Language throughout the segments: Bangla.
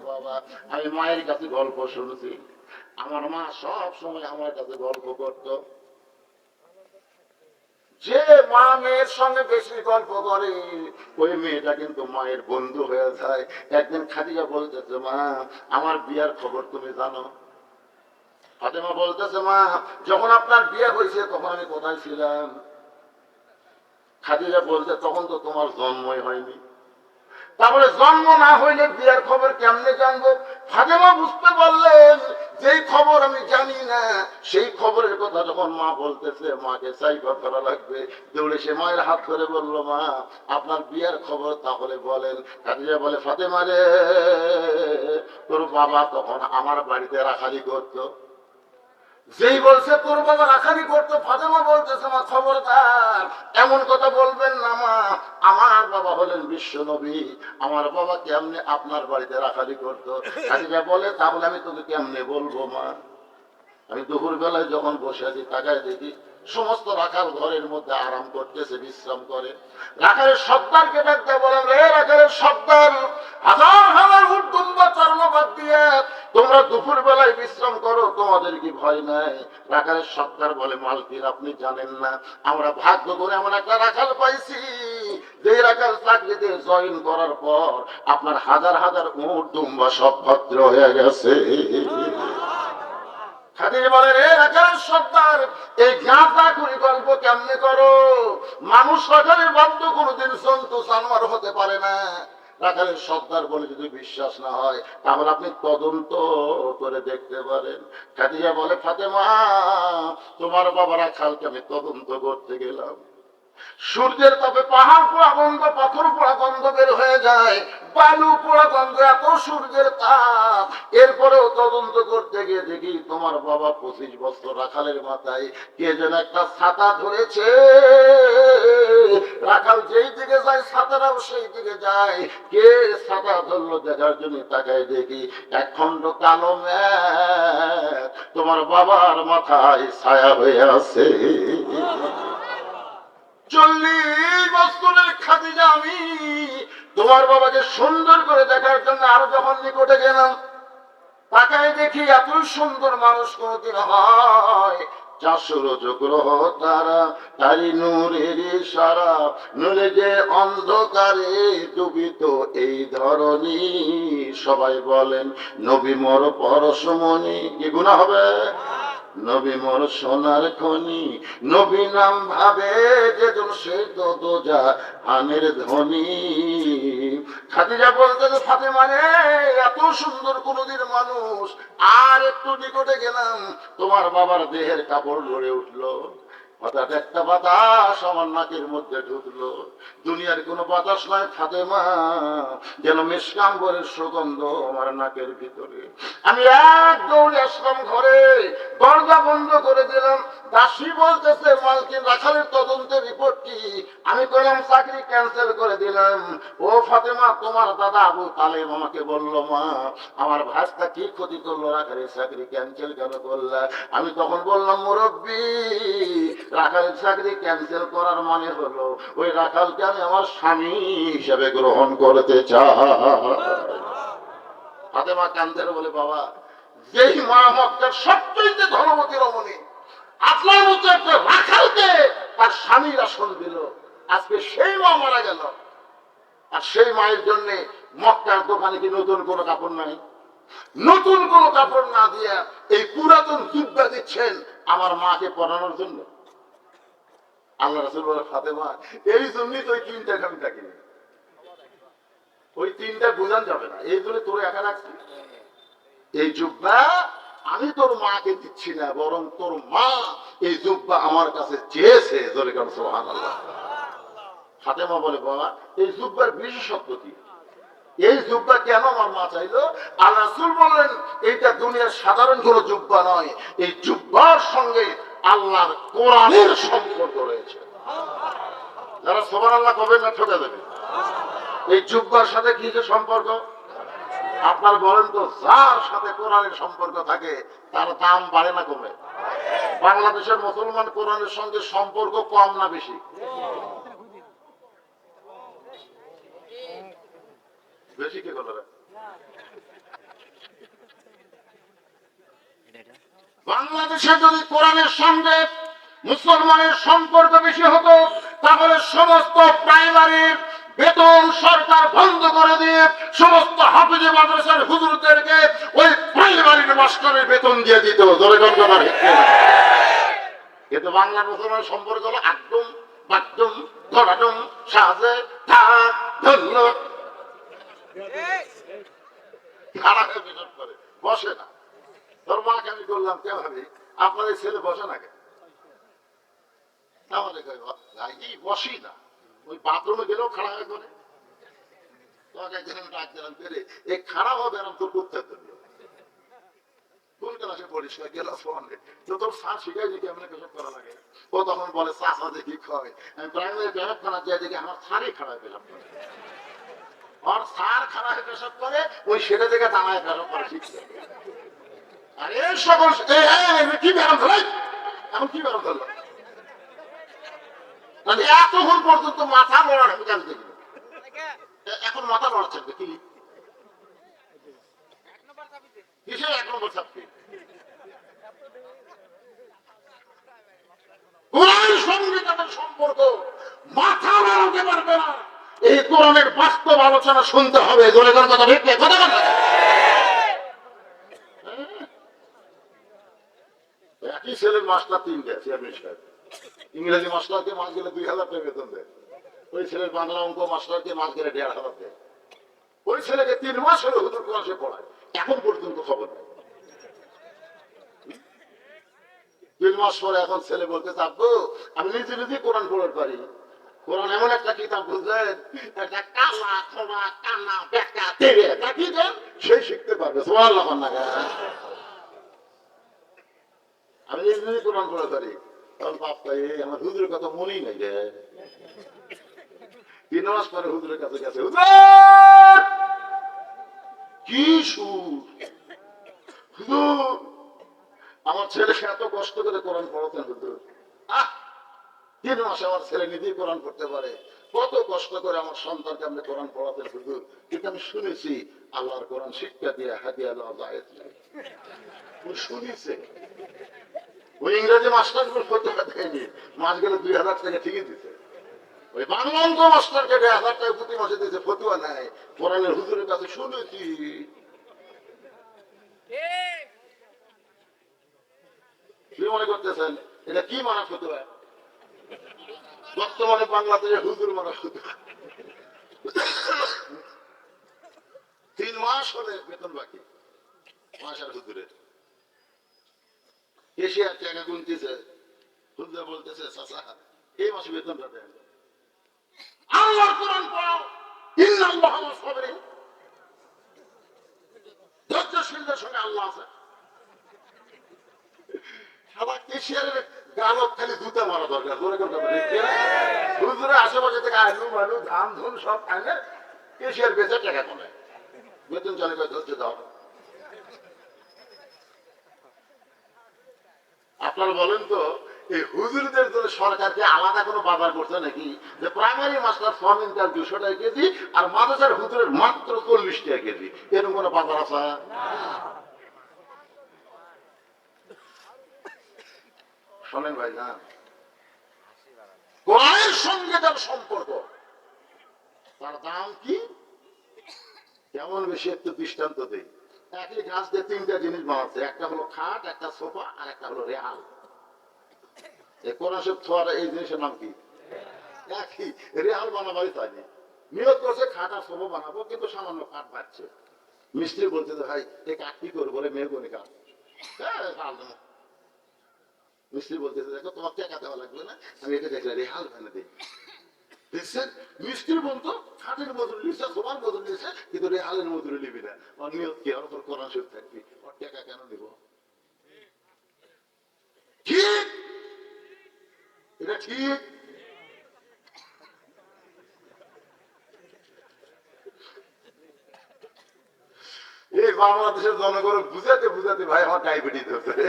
বাবা, আমি মায়ের কাছে গল্প শুনছি, আমার মা সব সময় আমার কাছে গল্প করতো। যে মা মেয়ের সঙ্গে বেশি গল্প করে ওই মেয়েটা কিন্তু মায়ের বন্ধু হয়ে যায়। একদিন খাদিজা বলতেছে, মা আমার বিয়ার খবর তুমি জানো? ফাতেমা বলতেছে, মা যখন আপনার বিয়ে হয়েছে তখন আমি কোথায় ছিলাম? খাদিজা বলতে, তখন তো তোমার জন্মই হয়নি। তারপরে জন্ম না হইলে বিয়ের খবর কেমনে জানবো? ফাতেমা বুঝতে পারলেন যেই খবর আমি জানি না সেই খবরের কথা যখন মা বলতেছে, মাকে চাইবা ধরা লাগবে। দৌড়ে সে মায়ের হাত ধরে বললো, মা আপনার বিয়ের খবর তাহলে বলেন। খাদিজা বলে, ফাতেমা রে, তোর বাবা তখন আমার বাড়িতে রাখালি করতো। যেই বলছে তোর বাবা রাখালি করতো, ফাতেমা বলতেছে, মা খবরদার এমন কথা বলবেন না মা, আমার বাবা হলেন বিশ্ব নবী, আমার বাবা কেমনে আপনার বাড়িতে রাখালি করতো? খাদিজা বলে, তাহলে আমি তোকে কেমনে বলবো মা? আমি দুপুর বেলায় যখন বসে আছি তাকায় দেখি সমস্ত রাখাল ঘরের মধ্যে আরাম করতেছে, বিশ্রাম করে। রাখালের সর্দারকে ডাকতে বলেন, রে রাখালের সর্দার, হাজার হাজার উট দুম্বা চর্মবাদ দিয়ে তোমরা দুপুর বেলায় বিশ্রাম করো, তোমাদের কি ভয় নাই? রাখালের সর্দার বলে, মালকিন আপনি জানেন না, আমরা ভাগ্য করে এমন একটা রাখাল পাইছি যে রাখাল চাকরিতে জয়েন করার পর আপনার হাজার হাজার উট দুম্বা সব ভদ্র হয়ে গেছে। খাদিজা বলে, রে রাখালের সর্দার, এই গাঁজা করি গল্প কেমনে করো? মানুষ রাখালের বাধ্য কোনোদিন জন্তু জানোয়ার হতে পারে না। রাখালের সর্দার বলে, যদি বিশ্বাস না হয় তাহলে আপনি তদন্ত করে দেখতে পারেন। খাদিজা বলে, ফাতেমা তোমার বাবা রাখালকে আমি তদন্ত করতে গেলাম, সূর্যের তাপে পাহাড় পোড়া গন্ধ, পাথর পোড়া গন্ধ বের হয়ে যায়, বালু পোড়া গন্ধ, এত সূর্যের তাপ। এরপরেও তদন্ত করতে গিয়ে দেখি তোমার বাবা 25 বছর রাখালের মাথায় কে যেন একটা ছাতা ধরেছে। রাখাল যেই দিকে যায় ছাতাটাও সেই দিকে যায়। কে ছাতা ধরলো দেখার জন্য তাকায় দেখি এক খণ্ড কালো মেঘ তোমার বাবার মাথায় ছায়া হয়ে আছে। 40 বছরের খাদিজা আমি তোমার বাবাকে সুন্দর করে দেখার জন্য আরো যখন নিকটে গেলাম, তাকায় দেখি এত সুন্দর মানুষ কোনদিন হয়? 400 গ্রহ তারা, তারি নূরের সারা, নূরে যে অন্ধকারে ডুবিত এই ধরনী। সবাই বলেন নবী মোর পরশমণি। কি গুনাহ হবে? নবী মোর সোনার খনি, নবী নাম ভাবে যেজন সে তো দোজা আনের ধনী। খাদিজা বলতে, ফাতেমা রে, এত সুন্দর কোনদিন মানুষ? আর একটু নিকটে গেলাম, তোমার বাবার দেহের কাপড় লড়ে উঠলো। হঠাৎ একটা বাতাস আমার নাকের মধ্যে ঢুকলো। দুনিয়ার কোনো বাতাস নয় ফাতেমা, যেন মিসকাম্বরের সুগন্ধ আমার নাকের ভিতরে। আমি এক দৌড়ে আসলাম ঘরে, দরজা বন্ধ করে দিলাম। দাসী বলতেছে, মালকিন রাখালের তদন্তের রিপোর্ট কি? আমি কইলাম, চাকরি ক্যান্সেল করে দিলাম। ও ফাতেমা, তোমার দাদা আবু তালেব আমাকে বললো, মা আমার ভাইটা কি ক্ষতি করলো, রাখালের চাকরি ক্যান্সেল কেন করলা? আমি তখন বললাম, মুরব্বী, রাখালের চাকরি ক্যান্সেল করার মানে হলো ওই রাখালকে আমি আমার স্বামী হিসেবে গ্রহণ করতে চাই। ফাতেমা কান্দের বলে, বাবা, যেই মা মক্কার সবচেয়ে ধনবতী রমণী আপনার মতো একটা রাখালকে তার স্বামীর আসন দিল, আজকে সেই মা মারা গেল। আর সেই মায়ের জন্য মক্কার দোকানে কি নতুন কোনো কাপড় নাই? নতুন কোনো কাপড় না দিয়ে এই পুরাতন জুব্বা দিচ্ছেন আমার মাকে পরানোর জন্য। আল্লাহ রাসূল বলে, ফাতেমা, এই জন্যই তো ওই 3টা আমি ডাকিনি, ওই 3টা বোঝান যাবে না, এই জন্য তোর একা রাখছি। এই জুব্বা আমি তোর মাকে দিচ্ছি না, বরং তোর মা এই জুব্বা আমার কাছে চেয়েছে। জোরে কারণ সুবহানাল্লাহ। ফাতেমা বলে, বাবা, এই জুব্বার বিশেষত্ব কি? এই জুব্বা কেন আমার মা চাইলো? আল্লাহ রাসূল বললেন, এইটা দুনিয়ার সাধারণ কোনো জুব্বা নয়, এই জুব্বার সঙ্গে আল্লাহর কোরআনের সম্পর্ক রয়েছে। যারা সুবহানাল্লাহ কবেন না ঠকে দেবে। এই জুব্বার সাথে কি যে সম্পর্ক? আপনার বলেন তো, যার সাথে কোরআনের সম্পর্ক থাকে তার দাম বাড়ে না কমে? বাংলাদেশের মুসলমান কোরআনের সঙ্গে সম্পর্ক কম না বেশি? বেশি কে বলে? বাংলাদেশে যদি কোরআনের সঙ্গে মুসলমানের সম্পর্ক বেশি হতো তাহলে সমস্ত প্রাইমারির বেতন সরকার বন্ধ করে দিয়ে সমস্ত হাফিজে মাদ্রাসার হুজুরদেরকে ওই প্রাইমারির মাস্টারের বেতন দিয়ে দিত। কিন্তু বাংলা মুসলমানের সম্পর্ক হলো একদম বাকদম ধরাডম সাজে থাক ধন্য খারাপ এপিসোড করে বসে না। তোর মাকে আমি করলাম কে ভাবি আপনার এই ছেলে বসে না কেন? আমাদের বসি না, ওই বাথরুমে গেলেও খারাপ হয়ে করে ডাক দিলাম পেরে এই খারাপ হবে এরকম তোর করতে পারবি কোন ক্লাসে পরিষ্কার গেল ফোনে তো তোর স্যার শিখাই যে কেমন কেসব করা লাগে। ও তখন বলে চাষা দেখি খায় আমি প্রাইমারি পেশাব খানা দিয়ে দেখি আমার স্যারই খারাপ পেলাম আর স্যার খারাপ পেশাব করে ওই সেটা থেকে দাঁড়ায় পেশাব করে শিখছে। আর এই সকল কি ব্যায়াম ধরে এখন কি ব্যায়াম ধরলো এতক্ষণ পর্যন্ত মাথা লড়ার আমি দেখি এখন মাথা লড়াচ্ছেন কি কিসের 1 নম্বর চাপি কোরআনের সঙ্গে তাদের সম্পর্ক মাথা লড়াতে পারবে না। এই কোরআনের বাস্তব আলোচনা শুনতে হবে। জোরের কথা ঠিক কথা বল। একই ছেলের মাস্টার 3টা চেয়ারম্যান সাহেব ইংরেজি মাস্টারকে মাস গেলে 2000 টাকা বেতন দেয়, ওই ছেলের বাংলা অঙ্ক মাস্টারকে মাস গেলে 1500 দেয়। ওই ছেলেকে 3 মাস হলো হুজুর ক্লাসে পড়ায়, এখন পর্যন্ত খবর নেই। 3 মাস পরে এখন ছেলে বলতে চাপবো আমি নিজে নিজে কোরআন পড়তে পারি। কোরআন এমন একটা কিতাব বুঝলেন, একটা কালা খোলা কান্না বেকা তেরে তাকি দেন সেই শিখতে পারবে। সুবহানাল্লাহ না আমি নিজে নিজে কোরআন পড়তে পারি। আমার হুজুরের কথা মনেই নাই রে। 3 মাস পরে হুজুরের কাছে গেছে, কি সুর হুজুর আমার ছেলে এত কষ্ট করে কোরআন পড়াতেন হুজুর। 3 মাসে আমার ছেলে নিজেই কোরআন পড়তে পারে, কত কষ্ট করে আমার সন্তানকে আপনি কোরআন পড়াতেন হুজুর। কিন্তু আমি শুনেছি আল্লাহর কোরআন শিক্ষা দিয়ে হাদিয়া দেওয়া যায় শুনেছে। ওই ইংরেজি মাস্টার ফতুয়া দেয়নি, মাস গেলে 2000 টাকা ঠিকই দিতে। ওই বাংলা অঙ্ক মাস্টারকে 1000 টাকা প্রতি মাসে দিতে, ফতুয়া নেয় কোরআনের হুজুরের কাছে শুনেছি। কি মনে করতেছেন এটা কি মানা ফতুয়া? বর্তমানে বাংলাদেশে হুজুর মানা ফতুয়া। 3 মাস হলে বেতন বাকি মাসার হুজুরের। এশিয়ার টাকা গুনতেছে, হুজুর বলতেছে চাচা এই মাসে বেতনটা দেন। আল্লাহর কোরআন পড়াও, ইন্নাল্লাহ মা'আস সাবিরিন। ধৈর্যশীলদের সঙ্গে আল্লাহ আছে। সবাই এশিয়ার গালত খালি জুতা মারা দরকার। হুজুরের আশেপাশে থেকে আলু মালু ধান ধুন সব খাইলে এশিয়ার বেচে টাকা কমে, বেতন চলে করে ধৈর্য দাও। আপনারা বলেন তো এই হুজুরদের জন্য সরকারকে আলাদা কোনো বাজার করছে নাকি? যে প্রাইমারি মাস্টার ফর্মিন তার 200 টাকা কেজি আর মাদ্রাসার হুজুরের মাত্র 40 টাকা কেজি, এরকম কোনো বাজার আছে? শোনেন ভাই না, কোরআনের সঙ্গে তার সম্পর্ক তার দাম কি কেমন বেশি একটু দৃষ্টান্ত দেই। একই গাছ দিয়ে 3টা জিনিস বানাচ্ছে, একটা হলো খাট, একটা সোফা আর একটা হলো রেহাল। কোরআন শরীফ ছোঁয়ার এই জিনিসের নাম কি? একই। রেহাল বানাবারই তাই নিয়োগ করছে খাট আর সোফা বানাবো, কিন্তু সামান্য কাঠ বাড়ছে। মিস্ত্রি বলছে ভাই এই কাঠ কি করবো? বলে মেহগনি কাঠ। মিস্ত্রি বলতেছে দেখো তোমার টাকা দেওয়া লাগবে না, আমি এটা দেখলে রেহাল ভেঙে দিই। দেখছেন মিস্ত্রি বলতো খাটের মজুরি নিচ্ছে, সোফার মজুরি নিচ্ছে, কিন্তু রেহালের মজুরি নিবি না। ওর নিয়োগ কি? ওর উপর কোরআন শরীফ থাকবি, ওর টাকা কেন নিব? ঠিক এটা ঠিক। এই বাংলাদেশের জনগণ বুঝাতে বুঝাতে ভাই আমার ডায়াবেটিস হচ্ছে।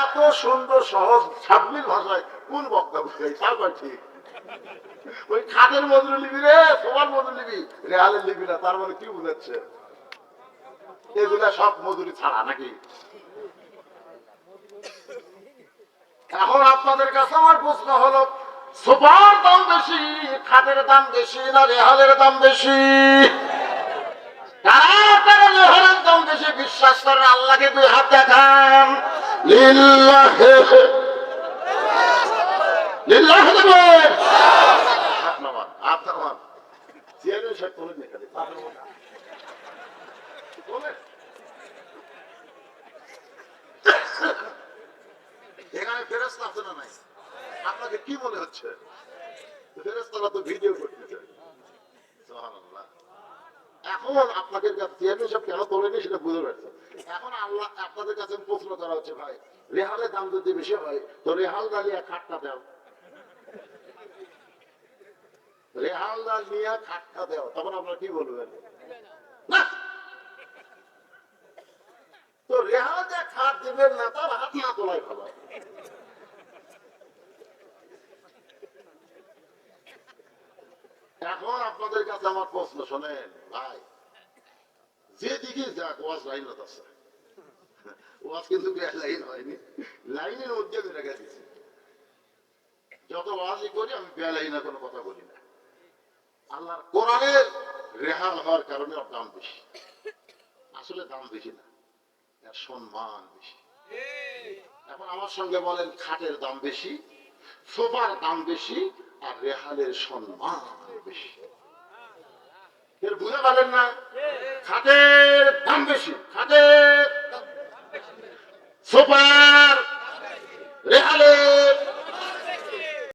এত সুন্দর সহজ ছাব্বিশ ভাষায় কোন বক্তা বুঝাই? তারপর ঠিক ওই খাটের মজুরি নিবি রে, তোমার মজুরি নিবি, রেহালের নিবি না। তার মানে কি বুঝাচ্ছে? এগুলা সব মজুরি ছাড়া নাকি? এখন আপনাদের কাছে আমার প্রশ্ন হলো, সোফার দাম বেশি, খাটের দাম বেশি, না রেহালের দাম বেশি? কারা কারা রেহালের দাম বেশি বিশ্বাস করেন? আল্লাহকে দুই হাত দেখান। লিল্লাহে লিল্লাহে দেবেন। হাত নামান, হাত নামান। চেয়ারের সাথে তোলেন এখানে। তোলেন। এখানে ফেরেশতা আছে না নাই? আপনাকে কি মনে হচ্ছে? ফেরেশতারা তো ভিডিও করতেছে। সুবহানাল্লাহ। এখন আপনাদের কাছে চেয়ারম্যান সাহেব কেন তোলেনি সেটা বুঝতে পারছেন। এখন আল্লাহ আপনাদের কাছে প্রশ্ন করা হচ্ছে, ভাই রেহালের দাম যদি বেশি হয় তো রেহাল দালিয়া খাটটা দাও, রেহাল দাল নিয়ে খাটটা দাও, তখন আপনারা কি বলবেন? না, তো রেহাল দিয়ে খাট দিবেন না, তার হাত না তোলাই ভালো। এখন আপনাদের কাছে আমার প্রশ্ন শোনেন ভাই, যেদিকে যাক ওয়াজ লাইনত আছে, ওয়াজ কিন্তু লাইন হয়নি, লাইনের মধ্যে আমি রেখে দিচ্ছি। যত ওয়াজই করি আমি বেলাইনা কোনো কথা বলি না। আল্লাহর কোরআনের রেহাল হওয়ার কারণে ওর দাম বেশি। আসলে দাম বেশি না, এর সম্মান বেশি। এখন আমার সঙ্গে বলেন, খাটের দাম বেশি, সোফার দাম বেশি, আর রেহালের সম্মান বেশি। এর বুঝে পারেন না? খাটের দাম বেশি, খাটের সোফার রেহালের